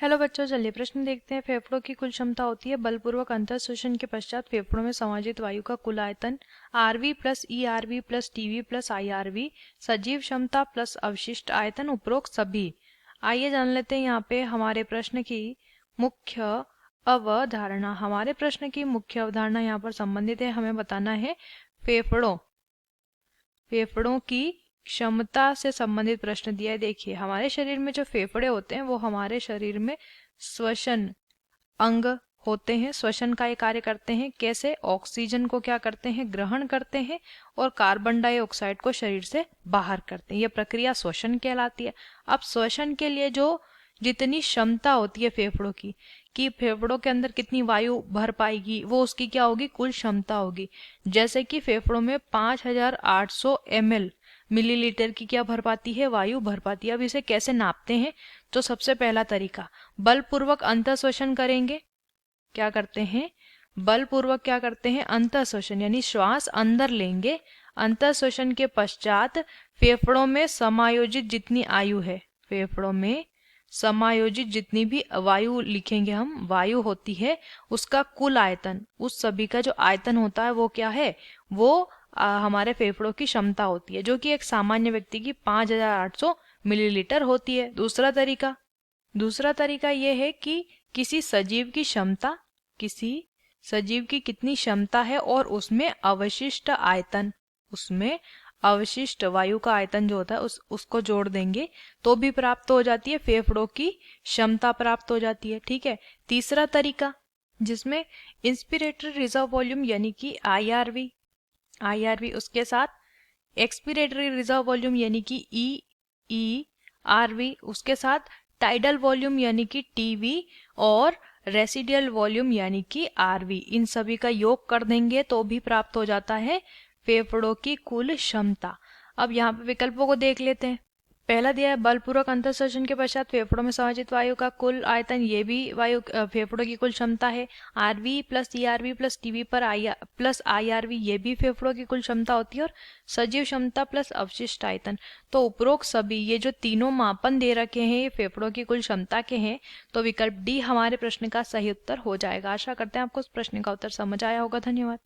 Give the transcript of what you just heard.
Hello बच्चों, चलिए प्रश्न देखते हैं। फेफड़ों की कुल क्षमता होती है बलपूर्वक अंतःश्वसन के पश्चात फेफड़ों में समाजित वायु का कुल आयतन आरवी प्लस ई आरवी प्लस टीवी प्लस आई आरवी, सजीव क्षमता प्लस अवशिष्ट आयतन उपरोक्त सभी। आइए जान लेते हैं यहाँ पे हमारे प्रश्न की मुख्य अवधारणा। हमारे प्रश्न की मुख्य अवधारणा यहाँ पर संबंधित है, हमें बताना है फेफड़ों की क्षमता से संबंधित प्रश्न दिया है। देखिए, हमारे शरीर में जो फेफड़े होते हैं वो हमारे शरीर में श्वसन अंग होते हैं। श्वसन का ये कार्य करते हैं। कैसे? ऑक्सीजन को क्या करते हैं? ग्रहण करते हैं और कार्बन डाइऑक्साइड को शरीर से बाहर करते हैं। यह प्रक्रिया श्वसन कहलाती है। अब श्वसन के लिए जो जितनी क्षमता होती है फेफड़ों की, कि फेफड़ों के अंदर कितनी वायु भर पाएगी, वो उसकी क्या होगी? कुल क्षमता होगी। जैसे कि फेफड़ों में 5800 ml मिलीलीटर की क्या भर पाती है? वायु भर पाती है। अब इसे कैसे नापते हैं? तो सबसे पहला तरीका, बलपूर्वक अंतःश्वसन करेंगे। क्या करते हैं? बलपूर्वक क्या करते हैं? अंतःश्वसन, यानी श्वास अंदर लेंगे। अंतःश्वसन के पश्चात फेफड़ों में समायोजित जितनी आयु है, फेफड़ों में समायोजित जितनी भी वायु लिखेंगे हम, वायु होती है, उसका कुल आयतन, उस सभी का जो आयतन होता है वो क्या है? वो हमारे फेफड़ों की क्षमता होती है, जो कि एक सामान्य व्यक्ति की 5800 मिलीलीटर होती है। दूसरा तरीका ये है कि किसी सजीव की क्षमता, किसी सजीव की कितनी क्षमता है और उसमें अवशिष्ट आयतन, उसमें अवशिष्ट वायु का आयतन जो होता है उसको जोड़ देंगे तो भी प्राप्त हो जाती है, फेफड़ों की क्षमता प्राप्त हो जाती है। ठीक है। तीसरा तरीका, जिसमें इंस्पिरेटरी रिजर्व वॉल्यूम यानी कि आईआरवी उसके साथ एक्सपिरेटरी रिजर्व वॉल्यूम यानी कि ई आरवी उसके साथ टाइडल वॉल्यूम यानी कि टीवी और रेसिडियल वॉल्यूम यानी कि आरवी, इन सभी का योग कर देंगे तो भी प्राप्त हो जाता है फेफड़ों की कुल क्षमता। अब यहाँ पे विकल्पों को देख लेते हैं। पहला दिया है बलपूर्वक अंतःश्वसन के पश्चात फेफड़ों में समाजित वायु का कुल आयतन, ये भी वायु फेफड़ों की कुल क्षमता है। RV plus ERV plus TV पर प्लस आईआरवी, ये भी फेफड़ों की कुल क्षमता होती है। और सजीव क्षमता प्लस अवशिष्ट आयतन, तो उपरोक्त सभी ये जो तीनों मापन दे रखे हैं ये फेफड़ों की कुल क्षमता के हैं, तो विकल्प डी हमारे प्रश्न का सही उत्तर हो जाएगा। आशा करते हैं आपको इस प्रश्न का उत्तर समझ आया होगा। धन्यवाद।